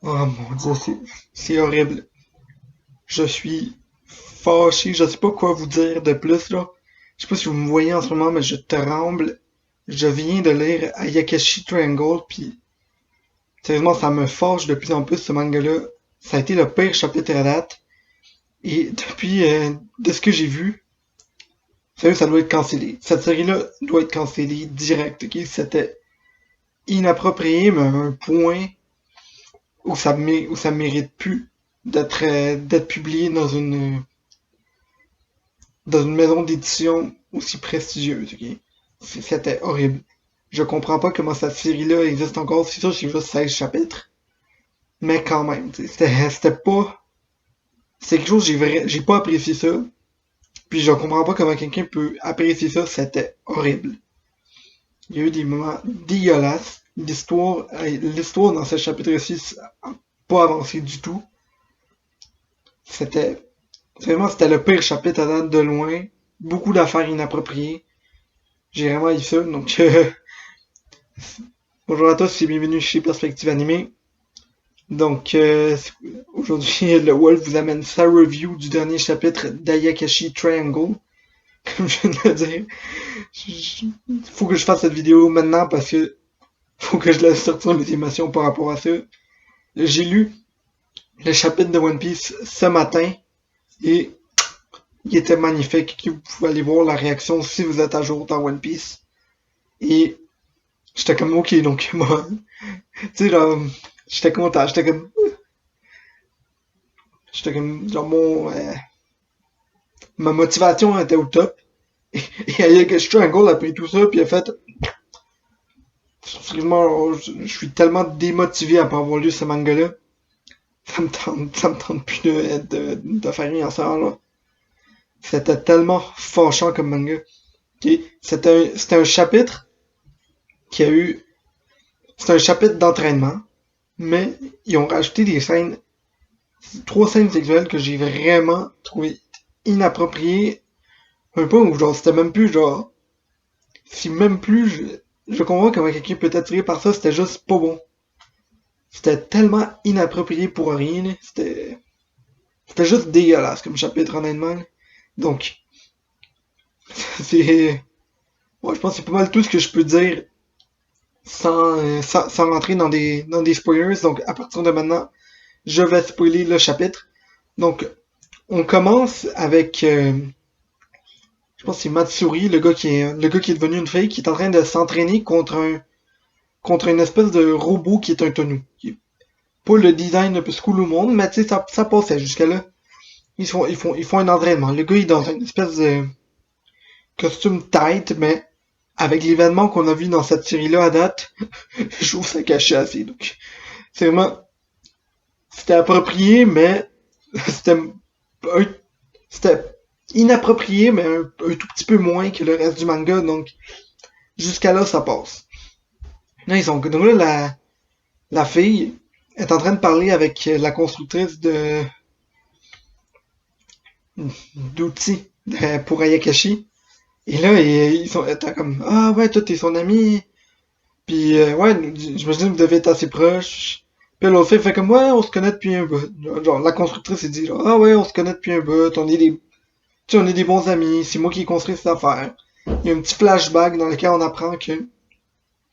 Oh mon dieu, c'est horrible. Je suis fâché, je sais pas quoi vous dire de plus là. Je sais pas si vous me voyez en ce moment, mais je tremble. Je viens de lire Ayakashi Triangle, puis sérieusement, ça me fâche de plus en plus ce manga-là. Ça a été le pire chapitre à date. Et depuis, de ce que j'ai vu, sérieux, ça doit être cancellé. Cette série-là doit être cancellée direct, ok? C'était inapproprié, mais à un point où ça mérite plus d'être publié dans une maison d'édition aussi prestigieuse, ok? C'était horrible. Je comprends pas comment cette série-là existe encore. C'est sûr, j'ai juste 16 chapitres. Mais quand même, c'était pas. C'est quelque chose, j'ai pas apprécié ça. Puis je comprends pas comment quelqu'un peut apprécier ça. C'était horrible. Il y a eu des moments dégueulasses. L'histoire dans ce chapitre-ci, n'a pas avancé du tout. C'était, vraiment, c'était le pire chapitre à date de loin. Beaucoup d'affaires inappropriées. J'ai vraiment eu ça. Donc, bonjour à tous et bienvenue chez Perspective Animée. Donc, aujourd'hui, le Wolf vous amène sa review du dernier chapitre d'Ayakashi Triangle. Comme je viens de le dire, faut que je fasse cette vidéo maintenant parce que faut que je laisse sortir mes émotions par rapport à ça. J'ai lu le chapitre de One Piece ce matin et il était magnifique. Vous pouvez aller voir la réaction si vous êtes à jour dans One Piece. Et j'étais comme ok, donc moi, tu sais là, j'étais content, genre ma motivation était au top. Et Ayakashi Triangle a pris tout ça puis a fait, excuse-moi, je suis tellement démotivé à pas avoir lu ce manga-là. Ça me tente plus de faire rien ensemble, là. C'était tellement fâchant comme manga. Okay? C'était un chapitre qui a eu, c'était un chapitre d'entraînement, mais ils ont rajouté des scènes, 3 scènes sexuelles que j'ai vraiment trouvé inappropriées. Un peu où genre, c'était même plus genre, si même plus, je comprends comment quelqu'un peut être attiré par ça, c'était juste pas bon. C'était tellement inapproprié pour rien, là. C'était juste dégueulasse comme chapitre, honnêtement. Donc, c'est, ouais, je pense que c'est pas mal tout ce que je peux dire sans rentrer dans des spoilers. Donc, à partir de maintenant, je vais spoiler le chapitre. Donc, on commence avec, je pense que c'est Matsuri, le gars qui est devenu une fille, qui est en train de s'entraîner contre une espèce de robot qui est un tonneau. Qui est pas le design le plus cool au monde, mais tu sais, ça passait jusqu'à là. Ils font un entraînement. Le gars, il est dans une espèce de costume tight, mais avec l'événement qu'on a vu dans cette série-là à date, je trouve ça caché assez. Donc, c'est vraiment, c'était approprié, mais c'était un- c'était inapproprié, mais un tout petit peu moins que le reste du manga. Donc, jusqu'à là, ça passe. Là, donc là, la fille est en train de parler avec la constructrice d'outils pour Ayakashi. Et là, t'as comme, ah ouais, toi t'es son ami. Puis ouais, j'imagine que vous devez être assez proches. Puis l'autre fille fait comme, ouais, on se connaît depuis un bout. Genre, la constructrice, elle dit, genre, ah ouais, on se connaît depuis un bout, tu sais, on est des bons amis, c'est moi qui ai construit cette affaire. Il y a un petit flashback dans lequel on apprend que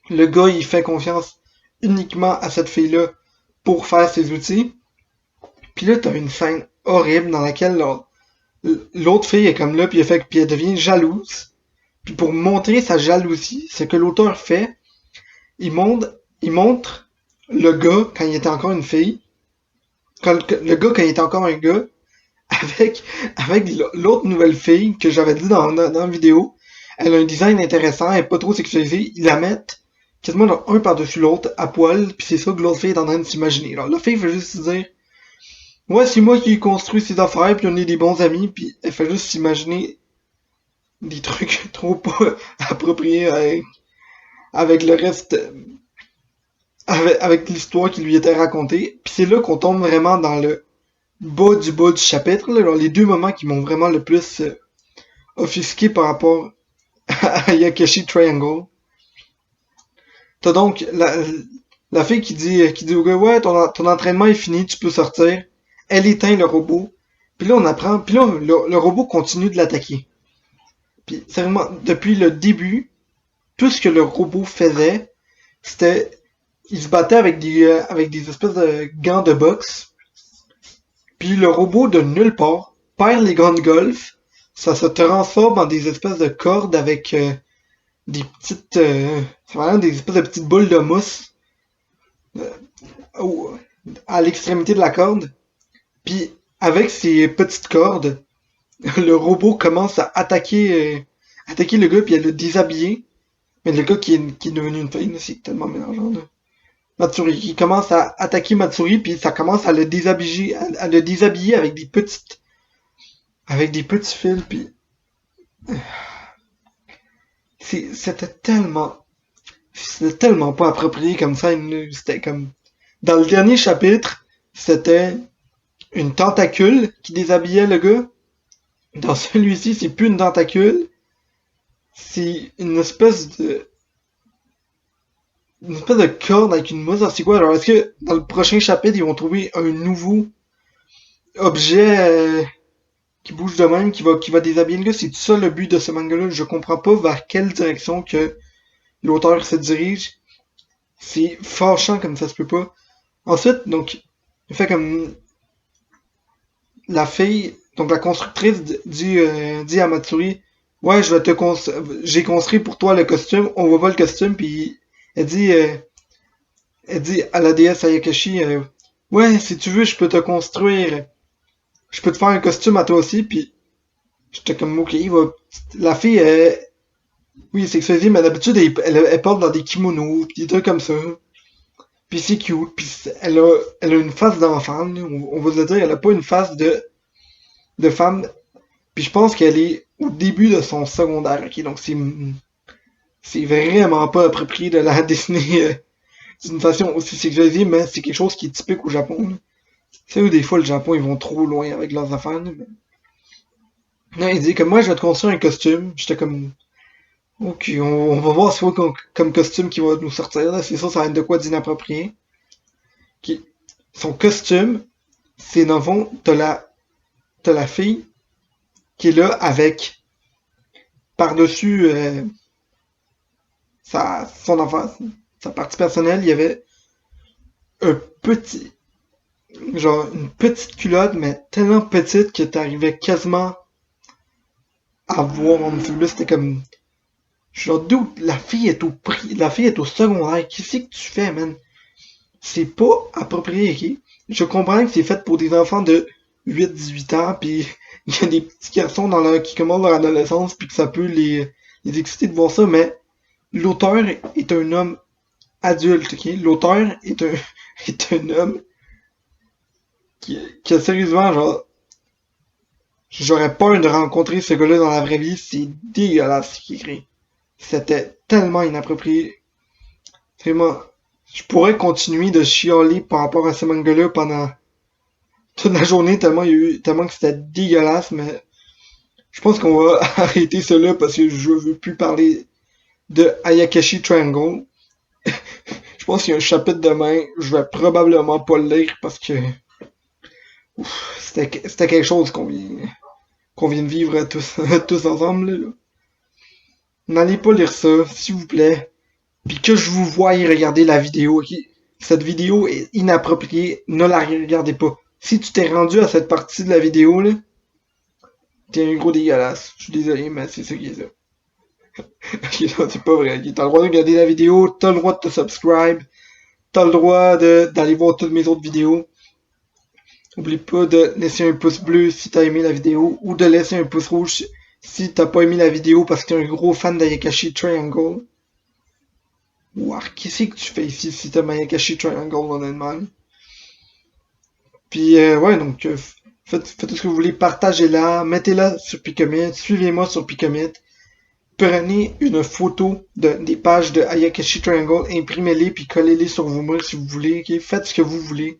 le gars, il fait confiance uniquement à cette fille-là pour faire ses outils. Puis là, t'as une scène horrible dans laquelle l'autre fille est comme là, puis elle devient jalouse. Puis pour montrer sa jalousie, ce que l'auteur fait, il montre le gars quand il était encore une fille, le gars quand il était encore un gars, avec, avec l'autre nouvelle fille que j'avais dit dans la vidéo. Elle a un design intéressant, elle est pas trop sexualisée. Ils la mettent quasiment un par-dessus l'autre à poil, puis c'est ça que l'autre fille est en train de s'imaginer. La fille fait juste se dire, ouais, c'est moi qui ai construit ces affaires, puis on est des bons amis, puis elle fait juste s'imaginer des trucs trop pas appropriés avec le reste, avec l'histoire qui lui était racontée. Puis c'est là qu'on tombe vraiment dans le bas du chapitre, là, les deux moments qui m'ont vraiment le plus offusqué par rapport à Yakashi Triangle. T'as donc La fille qui dit au gars, ouais, ton entraînement est fini, tu peux sortir. Elle éteint le robot. Puis là, on apprend, puis là, le robot continue de l'attaquer. Puis, sérieusement, depuis le début, tout ce que le robot faisait, c'était, il se battait avec des espèces de gants de boxe. Puis le robot, de nulle part, perd les gants de golf. Ça se transforme en des espèces de cordes avec des petites, c'est vraiment des espèces de petites boules de mousse au- à l'extrémité de la corde. Puis avec ces petites cordes, le robot commence à attaquer le gars puis à le déshabiller. Mais le gars qui est devenu une fille, c'est tellement mélangeant, là. Matsuri, qui commence à attaquer Matsuri puis ça commence à le déshabiller, à le déshabiller avec des petits fils puis c'était tellement pas approprié comme ça. C'était comme dans le dernier chapitre, c'était une tentacule qui déshabillait le gars. Dans celui-ci, c'est plus une tentacule, c'est une espèce de corde avec une mousse. C'est quoi? Alors, est-ce que dans le prochain chapitre, ils vont trouver un nouveau objet qui bouge de même, qui va déshabiller le gars? C'est ça le but de ce manga-là? Je comprends pas vers quelle direction que l'auteur se dirige. C'est fâchant comme ça se peut pas. Ensuite, donc, il fait comme la fille, donc la constructrice dit à Matsuri, ouais, j'ai construit pour toi le costume, on voit pas le costume, puis elle dit, euh, elle dit à la déesse Ayakashi, ouais, si tu veux, je peux te faire un costume à toi aussi, puis j'étais comme, ok, la fille, oui, c'est sexualisé, mais d'habitude, elle porte dans des kimonos, pis des trucs comme ça. Puis c'est cute, puis elle a une face d'enfant, là, on va se dire, elle a pas une face de femme. Puis je pense qu'elle est au début de son secondaire, ok? Donc c'est vraiment pas approprié de la dessiner d'une façon aussi sexualisée, mais c'est quelque chose qui est typique au Japon, là. C'est où des fois le Japon ils vont trop loin avec leurs affaires, là, mais... Non, il dit que moi je vais te construire un costume. J'étais comme ok, on va voir c'est quoi comme costume qui va nous sortir, là. C'est ça, ça va être de quoi d'inapproprié. Qui son costume, c'est dans le fond, t'as la fille qui est là avec par-dessus son enfant, sa partie personnelle, il y avait un petit, genre une petite culotte, mais tellement petite que t'arrivais quasiment à voir en dessous. Là, c'était comme, genre, d'où la fille est au secondaire. Qu'est-ce que tu fais, man? C'est pas approprié, ok? Je comprends que c'est fait pour des enfants de 8-18 ans, puis il y a des petits garçons qui commencent leur adolescence, puis que ça peut les exciter de voir ça, mais l'auteur est un homme adulte, ok? L'auteur est un homme qui a sérieusement, genre, j'aurais peur de rencontrer ce gars-là dans la vraie vie, c'est dégueulasse ce qu'il écrit. C'était tellement inapproprié. Vraiment, je pourrais continuer de chialer par rapport à ce manga-là pendant toute la journée tellement que c'était dégueulasse, mais je pense qu'on va arrêter cela parce que je veux plus parler de Ayakashi Triangle. Je pense qu'il y a un chapitre demain, je vais probablement pas le lire parce que c'était quelque chose qu'on vient de vivre tous, tous ensemble, là. N'allez pas lire ça, s'il vous plaît. Puis que je vous voie y regarder la vidéo, ok? Cette vidéo est inappropriée, ne la regardez pas. Si tu t'es rendu à cette partie de la vidéo, là, t'es un gros dégueulasse. Je suis désolé, mais c'est ça qui est ça. Ok, non, c'est pas vrai. Ok, t'as le droit de regarder la vidéo, t'as le droit de te subscribe, t'as le droit d'aller voir toutes mes autres vidéos. N'oublie pas de laisser un pouce bleu si t'as aimé la vidéo, ou de laisser un pouce rouge si t'as pas aimé la vidéo parce que t'es un gros fan d'Ayakashi Triangle. Ouah, qu'est-ce que tu fais ici si t'as Ayakashi Triangle, honnêtement? Puis, ouais, donc, faites tout ce que vous voulez, partagez-la, mettez-la sur Picomit, suivez-moi sur Picomit, prenez une photo des pages de Ayakashi Triangle, imprimez-les puis collez-les sur vos murs si vous voulez, ok? Faites ce que vous voulez.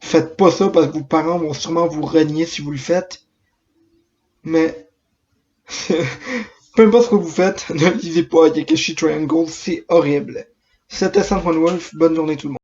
Faites pas ça parce que vos parents vont sûrement vous renier si vous le faites. Mais, peu importe ce que vous faites, ne lisez pas Ayakashi Triangle, c'est horrible. C'était San Juan Wolf, bonne journée tout le monde.